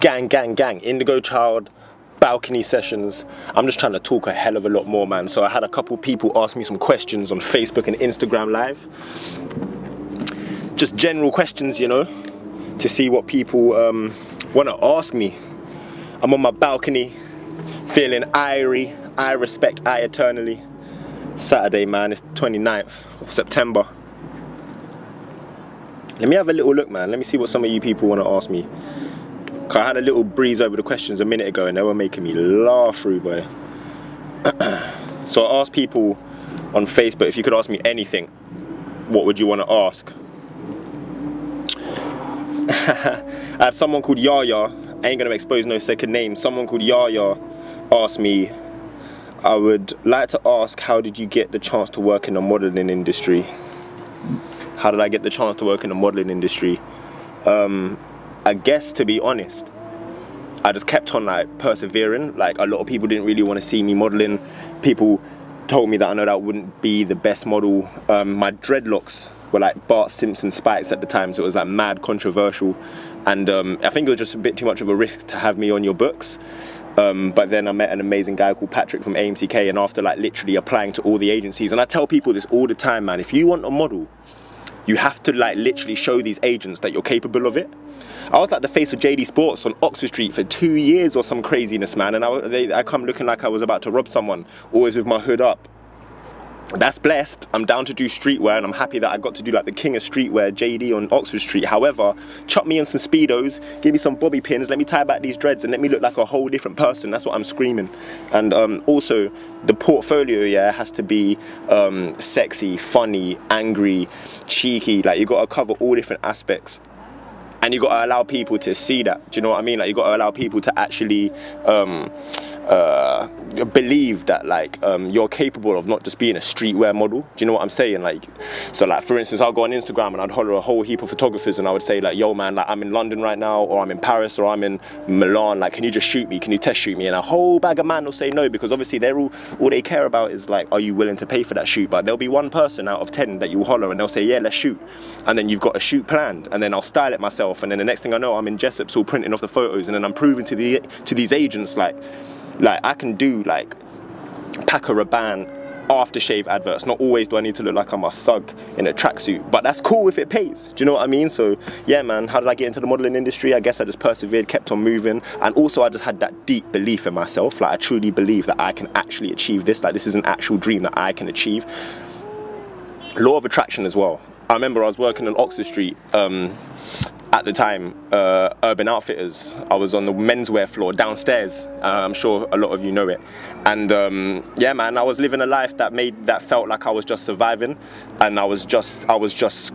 Gang, gang, gang. Indigootv balcony sessions. I'm just trying to talk a hell of a lot more, man. So I had a couple people ask me some questions on Facebook and Instagram Live. Just general questions, you know, to see what people want to ask me. I'm on my balcony, feeling irie. I respect I eternally. Saturday, man. It's 29th of September. Let me have a little look, man. Let me see what some of you people want to ask me. Cause I had a little breeze over the questions a minute ago and they were making me laugh through, boy. So I asked people on Facebook, if you could ask me anything, what would you want to ask? I had someone called Yaya, I ain't gonna expose no second name, someone called Yaya asked me, I would like to ask, how did you get the chance to work in the modelling industry? How did I get the chance to work in the modelling industry? I guess, to be honest, I just kept on like persevering. Like, a lot of people didn't really want to see me modelling. People told me that I know that wouldn't be the best model. My dreadlocks were like Bart Simpson spikes at the time, so it was like mad controversial. And I think it was just a bit too much of a risk to have me on your books. But then I met an amazing guy called Patrick from AMCK, and after like literally applying to all the agencies, and I tell people this all the time, man, if you want a model, you have to like literally show these agents that you're capable of it. I was like the face of JD Sports on Oxford Street for 2 years or some craziness, man, and I come looking like I was about to rob someone, always with my hood up. That's blessed. I'm down to do streetwear, and I'm happy that I got to do like the king of streetwear, JD on Oxford Street. However, chuck me in some Speedos, give me some bobby pins, let me tie back these dreads and let me look like a whole different person. That's what I'm screaming. And also, the portfolio, yeah, has to be sexy, funny, angry, cheeky. Like, you got to cover all different aspects. And you got to allow people to see that. Do you know what I mean? Like, you got to allow people to actually believe that like you're capable of not just being a streetwear model. Do you know what I'm saying? Like, so like for instance, I'll go on Instagram and I'd holler a whole heap of photographers and I would say like, yo man, like I'm in London right now, or I'm in Paris, or I'm in Milan, like can you just shoot me? Can you test shoot me? And a whole bag of man will say no, because obviously they're all they care about is like, are you willing to pay for that shoot? But there'll be one person out of 10 that you holler and they'll say, yeah, let's shoot. And then you've got a shoot planned, and then I'll style it myself, and then the next thing I know, I'm in Jessop's all printing off the photos, and then I'm proving to these agents like I can do like Paco Rabanne aftershave adverts. Not always do I need to look like I'm a thug in a tracksuit, but that's cool if it pays. Do you know what I mean? So yeah, man, how did I get into the modelling industry? I guess I just persevered, kept on moving, and also I just had that deep belief in myself. Like, I truly believe that I can actually achieve this. Like, this is an actual dream that I can achieve. Law of attraction as well. I remember I was working on Oxford Street at the time, Urban Outfitters. I was on the menswear floor downstairs. I'm sure a lot of you know it. And yeah, man, I was living a life that felt like I was just surviving, and I was just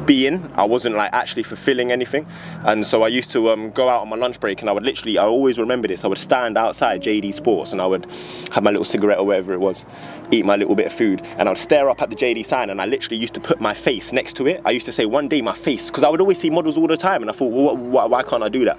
being. I wasn't like actually fulfilling anything. And so I used to go out on my lunch break, and I always remember this, I would stand outside JD Sports and I would have my little cigarette or whatever it was, eat my little bit of food, and I would stare up at the JD sign, and I literally used to put my face next to it. I used to say, one day my face, because I would always see models all the time, and I thought, well, why can't I do that?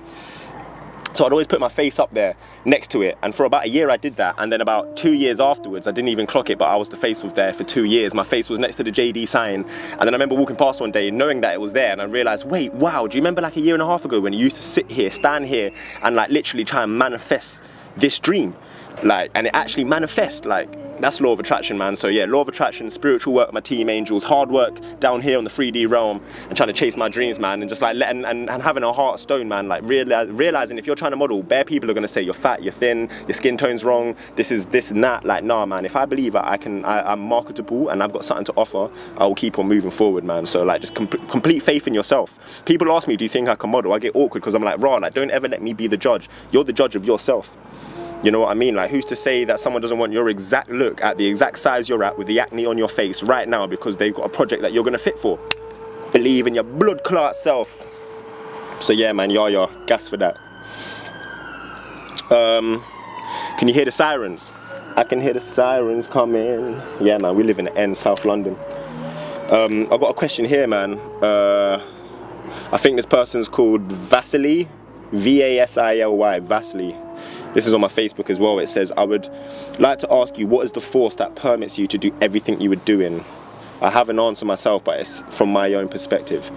So I'd always put my face up there next to it, and for about a year I did that, and then about 2 years afterwards, I didn't even clock it, but I was the face of there for 2 years. My face was next to the JD sign, and then I remember walking past one day knowing that it was there, and I realised, wait, wow, do you remember like a year and a half ago when you used to sit here, stand here, and like literally try and manifest this dream? Like, and it actually manifests. Like, that's law of attraction, man. So yeah, law of attraction, spiritual work with my team angels, hard work down here on the 3D realm, and trying to chase my dreams, man, and just like and having a heart of stone, man. Like realizing if you're trying to model, bare people are gonna say you're fat, you're thin, your skin tone's wrong, this is this and that. Like, nah, man. If I believe I'm marketable and I've got something to offer, I will keep on moving forward, man. So like, just complete faith in yourself. People ask me, do you think I can model? I get awkward because I'm like, raw, like, don't ever let me be the judge. You're the judge of yourself. You know what I mean? Like, who's to say that someone doesn't want your exact look at the exact size you're at with the acne on your face right now because they've got a project that you're going to fit for? Believe in your blood clot self. So yeah, man, yah, gas for that. Can you hear the sirens? I can hear the sirens coming. Yeah, man, we live in the end, South London. I've got a question here, man. I think this person's called Vasily, V-A-S-I-L-Y, Vasily. This is on my Facebook as well. It says, I would like to ask you, what is the force that permits you to do everything you were doing? I have an answer myself, but it's from my own perspective.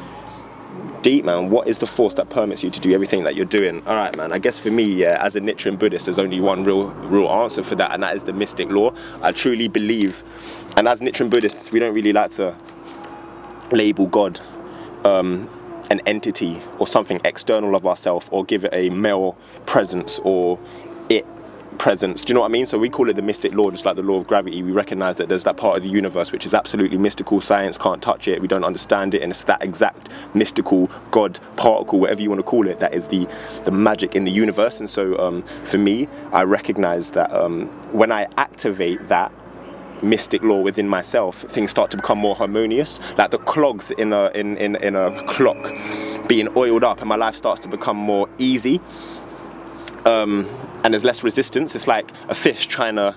Deep, man. What is the force that permits you to do everything that you're doing? All right, man. I guess for me, yeah, as a Nichiren Buddhist, there's only one real answer for that, and that is the mystic law. I truly believe, and as Nichiren Buddhists, we don't really like to label God an entity or something external of ourselves, or give it a male presence or it presence. Do you know what I mean? So we call it the mystic law, just like the law of gravity. We recognize that there's that part of the universe which is absolutely mystical. Science can't touch it. We don't understand it, and it's that exact mystical God particle, whatever you want to call it, that is the magic in the universe. And so for me, I recognize that when I activate that mystic law within myself, things start to become more harmonious, like the clogs in a clock being oiled up, and my life starts to become more easy. And there's less resistance. It's like a fish trying to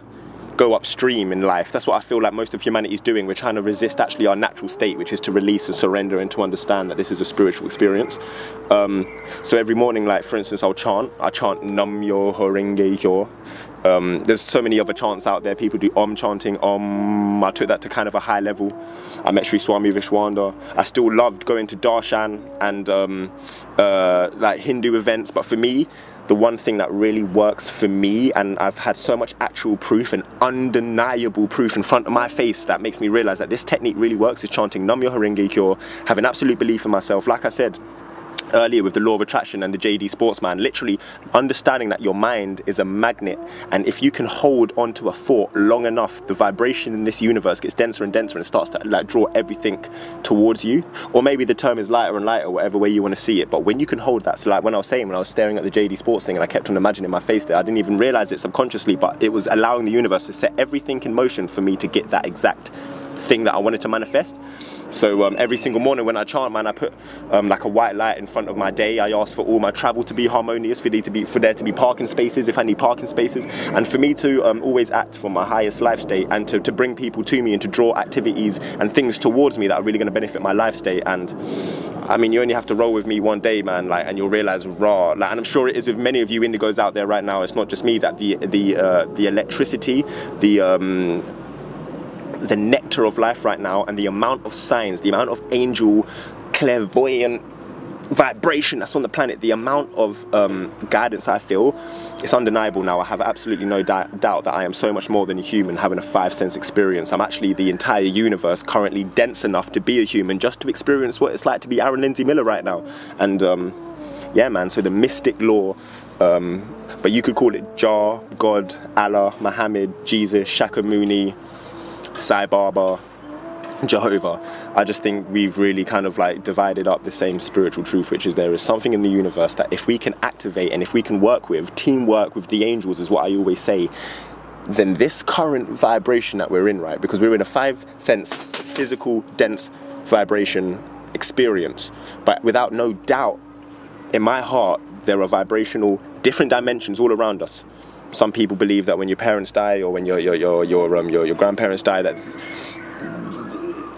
go upstream in life. That's what I feel like most of humanity is doing. We're trying to resist actually our natural state, which is to release and surrender and to understand that this is a spiritual experience. So every morning, like for instance, I chant Nam Myoho Renge Kyo. There's so many other chants out there. People do Om chanting, Om. I took that to kind of a high level. I met Sri Swami Vishwanda. I still loved going to darshan and like Hindu events, but for me, the one thing that really works for me, and I've had so much actual proof and undeniable proof in front of my face that makes me realize that this technique really works, is chanting Nam Myoho Renge Kyo, having absolute belief in myself. Like I said earlier with the law of attraction and the JD Sportsman, literally understanding that your mind is a magnet, and if you can hold onto a thought long enough, the vibration in this universe gets denser and denser and it starts to like draw everything towards you. Or maybe the term is lighter and lighter, whatever way you want to see it. But when you can hold that, so like when I was staring at the JD Sports thing and I kept on imagining my face there, I didn't even realize it subconsciously, but it was allowing the universe to set everything in motion for me to get that exact thing that I wanted to manifest. So every single morning when I chant, man, I put like a white light in front of my day. I ask for all my travel to be harmonious, for there to be parking spaces if I need parking spaces, and for me to always act from my highest life state, and to bring people to me and to draw activities and things towards me that are really going to benefit my life state. And I mean, you only have to roll with me one day, man, like, and you'll realize, raw, like, and I'm sure it is with many of you indigos out there right now. It's not just me, that the electricity, the nectar of life right now, and the amount of signs, the amount of angel clairvoyant vibration that's on the planet, the amount of guidance I feel, it's undeniable now. I have absolutely no doubt that I am so much more than a human having a 5-sense experience. I'm actually the entire universe currently dense enough to be a human, just to experience what it's like to be Aaron Lindsay Miller right now. And yeah, man, so the mystic law, but you could call it Jah, God, Allah, Muhammad, Jesus, Shakyamuni, Sai Baba, Jehovah. I just think we've really kind of like divided up the same spiritual truth, which is there is something in the universe that if we can activate and if we can work with, teamwork with the angels is what I always say, then this current vibration that we're in, right, because we're in a 5-sense physical dense vibration experience, but without no doubt in my heart there are vibrational different dimensions all around us. Some people believe that when your parents die, or when your grandparents die, that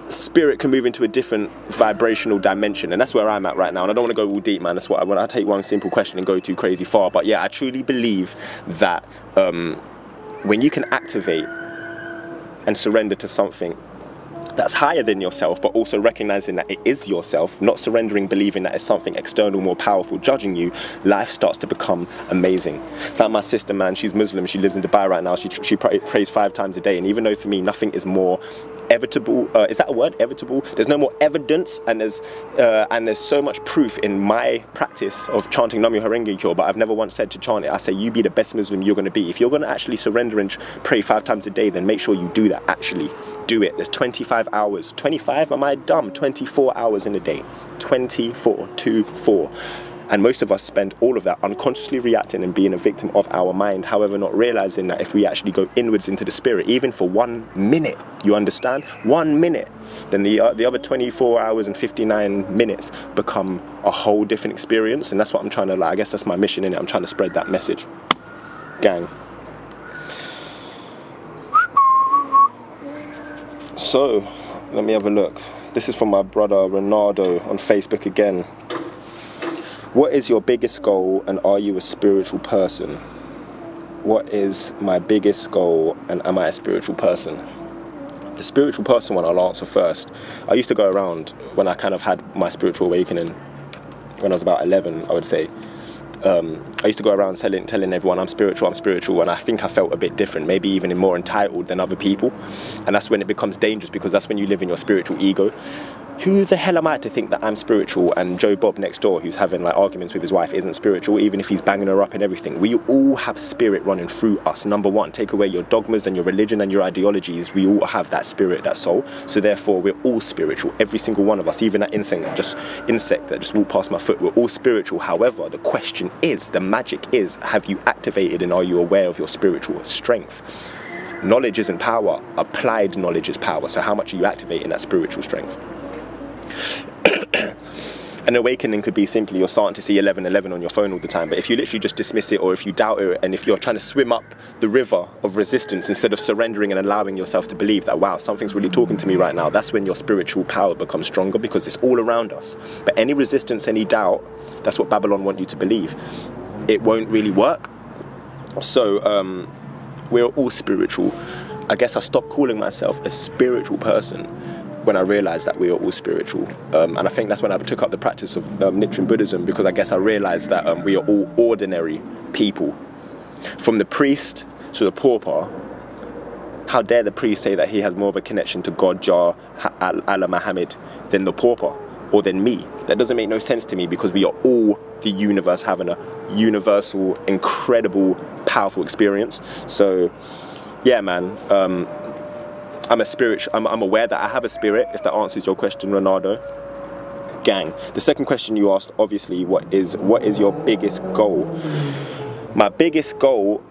spirit can move into a different vibrational dimension, and that's where I'm at right now. And I don't want to go all deep, man. That's what I take one simple question and go too crazy far. But yeah, I truly believe that when you can activate and surrender to something that's higher than yourself, but also recognizing that it is yourself, not surrendering, believing that it's something external, more powerful, judging you, life starts to become amazing. It's like my sister, man, she's Muslim, she lives in Dubai right now, she prays 5 times a day, and even though for me nothing is more evitable, is that a word, evitable? There's no more evidence, and there's so much proof in my practice of chanting Nam Myoho Renge Kyo, but I've never once said to chant it, I say, you be the best Muslim you're going to be. If you're going to actually surrender and pray 5 times a day, then make sure you do that, actually do it. There's 25 hours, 25, am I dumb? 24 hours in a day, 24, 2, 4. And most of us spend all of that unconsciously reacting and being a victim of our mind, however not realizing that if we actually go inwards into the spirit, even for 1 minute, you understand? 1 minute, then the other 24 hours and 59 minutes become a whole different experience. And that's what I'm trying to, like, I guess that's my mission in it. I'm trying to spread that message. Gang. So, let me have a look. This is from my brother Ronaldo on Facebook again. What is your biggest goal, and are you a spiritual person? What is my biggest goal, and am I a spiritual person? The spiritual person one I'll answer first. I used to go around when I kind of had my spiritual awakening when I was about 11, I would say. I used to go around telling everyone I'm spiritual, and I think I felt a bit different, maybe even more entitled than other people. And that's when it becomes dangerous, because that's when you live in your spiritual ego. Who the hell am I to think that I'm spiritual and Joe Bob next door, who's having like arguments with his wife, isn't spiritual, even if he's banging her up and everything? We all have spirit running through us. Number one, take away your dogmas and your religion and your ideologies. We all have that spirit, that soul. So therefore, we're all spiritual. Every single one of us, even that insect that just walked past my foot, we're all spiritual. However, the question is, the magic is, have you activated and are you aware of your spiritual strength? Knowledge isn't power. Applied knowledge is power. So how much are you activating that spiritual strength? An awakening could be simply you're starting to see 11:11 on your phone all the time, but if you literally just dismiss it, or if you doubt it, and if you're trying to swim up the river of resistance instead of surrendering and allowing yourself to believe that, wow, something's really talking to me right now, that's when your spiritual power becomes stronger, because it's all around us. But any resistance, any doubt, that's what Babylon want you to believe. It won't really work. So we're all spiritual. I guess I stopped calling myself a spiritual person when I realized that we are all spiritual. And I think that's when I took up the practice of Nichiren Buddhism, because I guess I realized that we are all ordinary people. From the priest to the pauper, how dare the priest say that he has more of a connection to God, Jah, Allah, Muhammad than the pauper, or than me? That doesn't make no sense to me, because we are all the universe having a universal, incredible, powerful experience. So yeah, man, I'm aware that I have a spirit, if that answers your question, Ronaldo. Gang. The second question you asked, obviously, what is your biggest goal? My biggest goal,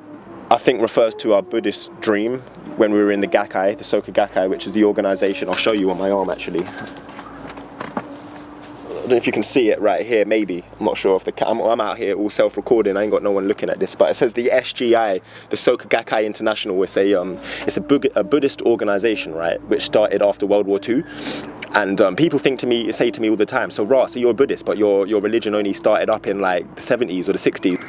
I think, refers to our Buddhist dream when we were in the Gakkai, the Soka Gakkai, which is the organization. I'll show you on my arm, actually. I don't know if you can see it right here, maybe. I'm not sure if I'm out here all self-recording. I ain't got no one looking at this, but it says the SGI, the Soka Gakkai International. It's a Buddhist organization, right, which started after World War II. And people say to me all the time, so you're a Buddhist, but your religion only started up in like the 70s or the 60s.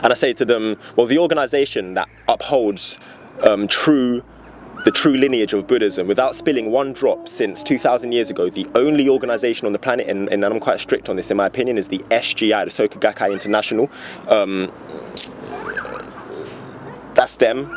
And I say to them, well, the organization that upholds the true lineage of Buddhism, without spilling one drop, since 2,000 years ago, the only organization on the planet, and I'm quite strict on this in my opinion, is the SGI, the Soka Gakkai International. That's them.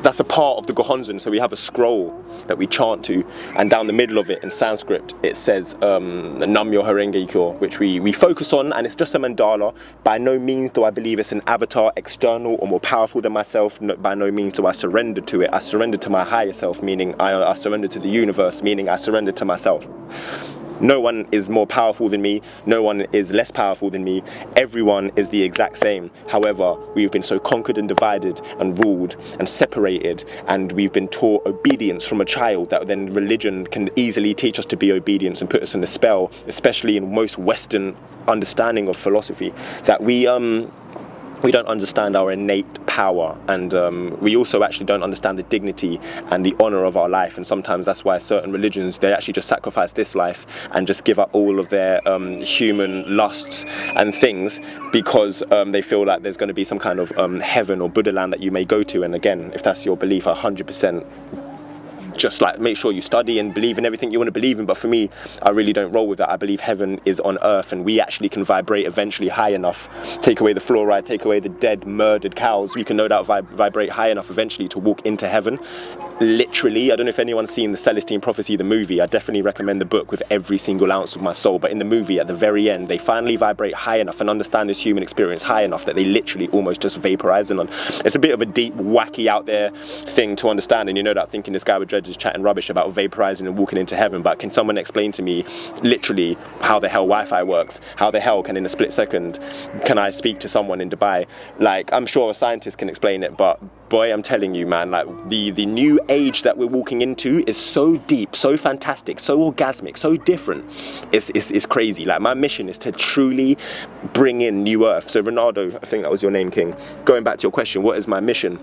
That's a part of the Gohonzon, so we have a scroll that we chant to, and down the middle of it in Sanskrit it says Nam-myoho Renge Kyo, which we focus on, and it's just a mandala. By no means do I believe it's an avatar external or more powerful than myself. By no means do I surrender to it. I surrender to my higher self, meaning I surrender to the universe, meaning I surrender to myself. No one is more powerful than me, no one is less powerful than me, everyone is the exact same. However, we've been so conquered and divided and ruled and separated, and we've been taught obedience from a child, that then religion can easily teach us to be obedience and put us in a spell, especially in most Western understanding of philosophy, that we don't understand our innate power, and we also actually don't understand the dignity and the honor of our life. And sometimes that's why certain religions, they actually just sacrifice this life and just give up all of their human lusts and things, because they feel like there's going to be some kind of heaven or Buddha land that you may go to. And again, if that's your belief, 100%, just like make sure you study and believe in everything you want to believe in. But for me, I really don't roll with that. I believe heaven is on earth, and we actually can vibrate eventually high enough, take away the fluoride, take away the dead, murdered cows. We can no doubt vibrate high enough eventually to walk into heaven. Literally, I don't know if anyone's seen the Celestine Prophecy, the movie. I definitely recommend the book with every single ounce of my soul. But in the movie, at the very end, they finally vibrate high enough and understand this human experience high enough that they literally almost just vaporize. And it's a bit of a deep, wacky, out there thing to understand. And you know that thinking this guy with dreads is chatting rubbish about vaporizing and walking into heaven. But can someone explain to me literally how the hell Wi-Fi works? How the hell can in a split second can I speak to someone in Dubai? Like, I'm sure a scientist can explain it, but boy, I'm telling you, man, like the new age that we're walking into is so deep, so fantastic, so orgasmic, so different. It's crazy. Like, my mission is to truly bring in new earth. So Ronaldo, I think that was your name, King. Going back to your question, what is my mission?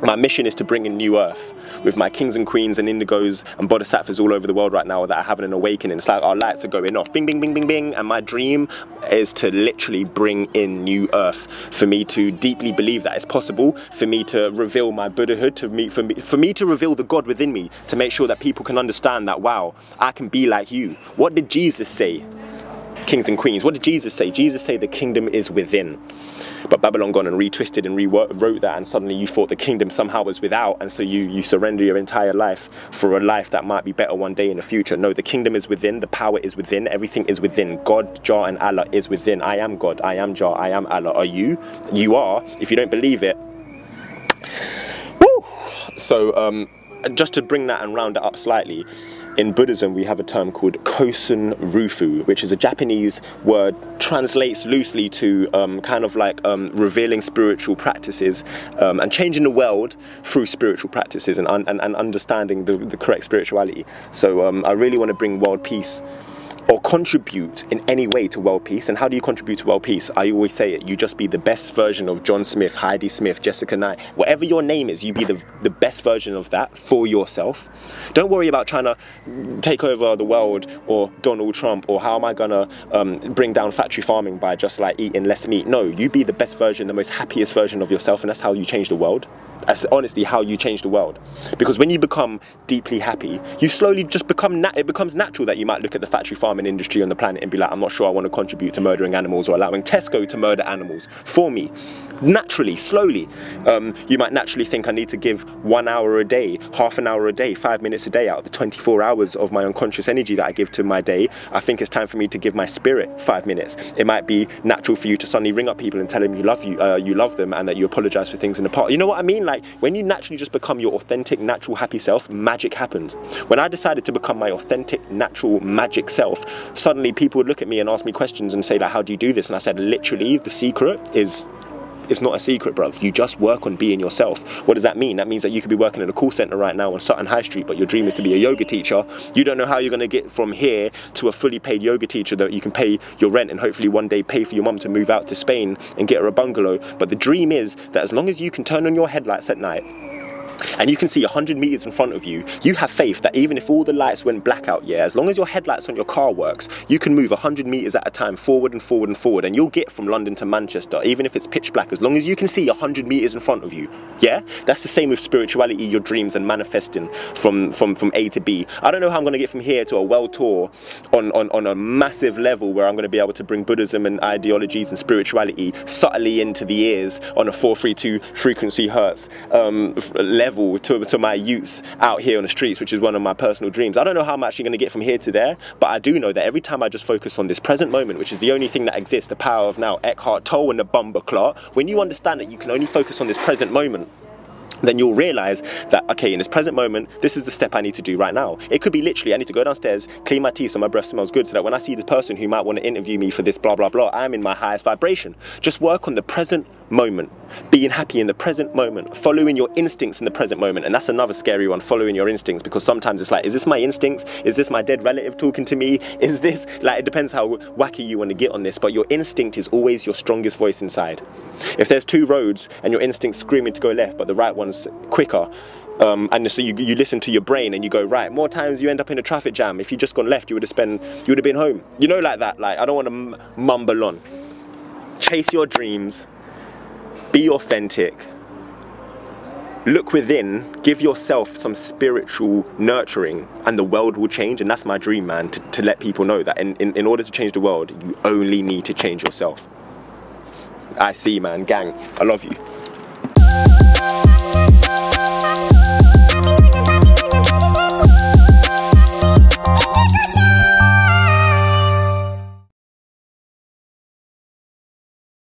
My mission is to bring in new earth with my kings and queens and indigos and bodhisattvas all over the world right now that are having an awakening. It's like our lights are going off, bing, bing, bing, bing, bing. And my dream is to literally bring in new earth, for me to deeply believe that it's possible, for me to reveal my Buddhahood, for me to reveal the God within me, to make sure that people can understand that, wow, I can be like you. What did Jesus say? kings and queens. What did Jesus say? Jesus said the kingdom is within. But Babylon gone and retwisted and rewrote that, and suddenly you thought the kingdom somehow was without, and so you surrender your entire life for a life that might be better one day in the future. No, the kingdom is within, the power is within, everything is within. God, Jah and Allah is within. I am God, I am Jah, I am Allah. Are you? You are. If you don't believe it. Woo! So just to bring that and round it up slightly, in Buddhism we have a term called Kosen Rufu, which is a Japanese word, translates loosely to kind of like revealing spiritual practices and changing the world through spiritual practices and understanding the correct spirituality. So I really want to bring world peace, or contribute in any way to world peace. And how do you contribute to world peace? I always say it, you just be the best version of John Smith, Heidi Smith, Jessica Knight, whatever your name is, you be the best version of that for yourself. Don't worry about trying to take over the world or Donald Trump, or how am I gonna bring down factory farming by just like eating less meat. No, you be the best version, the most happiest version of yourself, and that's how you change the world. That's honestly how you change the world. Because when you become deeply happy, you slowly just become, it becomes natural that you might look at the factory farming industry on the planet and be like, I'm not sure I want to contribute to murdering animals or allowing Tesco to murder animals for me. Naturally, slowly. You might naturally think I need to give 1 hour a day, half an hour a day, 5 minutes a day out of the 24 hours of my unconscious energy that I give to my day. I think it's time for me to give my spirit 5 minutes. It might be natural for you to suddenly ring up people and tell them you love them, and that you apologize for things in the past. You know what I mean? Like, when you naturally just become your authentic, natural, happy self, magic happens. When I decided to become my authentic, natural, magic self, suddenly people would look at me and ask me questions and say, like, how do you do this? And I said, literally, the secret is, it's not a secret, bruv. You just work on being yourself. What does that mean? That means that you could be working in a call center right now on Sutton High Street, but your dream is to be a yoga teacher. You don't know how you're going to get from here to a fully paid yoga teacher that you can pay your rent and hopefully one day pay for your mum to move out to Spain and get her a bungalow. But the dream is that as long as you can turn on your headlights at night and you can see 100 meters in front of you, you have faith that even if all the lights went blackout, yeah, as long as your headlights on your car works, you can move 100 meters at a time forward and forward and forward, and you'll get from London to Manchester, even if it's pitch black, as long as you can see 100 meters in front of you. Yeah, that's the same with spirituality, your dreams, and manifesting from A to B. I don't know how I'm going to get from here to a world tour on a massive level where I'm going to be able to bring Buddhism and ideologies and spirituality subtly into the ears on a 432 frequency hertz level to my youths out here on the streets, which is one of my personal dreams. I don't know how I'm actually going to get from here to there, but I do know that every time I just focus on this present moment, which is the only thing that exists, the power of now, Eckhart Tolle and the Bumba Clark, when you understand that you can only focus on this present moment, then you'll realize that, okay, in this present moment, this is the step I need to do right now. It could be literally, I need to go downstairs, clean my teeth so my breath smells good, so that when I see this person who might want to interview me for this blah, blah, blah, I'm in my highest vibration. Just work on the present moment, being happy in the present moment, following your instincts in the present moment. And that's another scary one, following your instincts, because sometimes it's like, is this my instincts? Is this my dead relative talking to me? Is this, like, it depends how wacky you want to get on this, but your instinct is always your strongest voice inside. If there's two roads and your instinct's screaming to go left, but the right one's quicker, and so you listen to your brain and you go right, more times you end up in a traffic jam. If you just gone left, you would have been home. You know, like that. Like, I don't want to mumble on. Chase your dreams. Be authentic. Look within, give yourself some spiritual nurturing, and the world will change. And that's my dream, man, to let people know that in order to change the world, you only need to change yourself. I see, man, gang, I love you.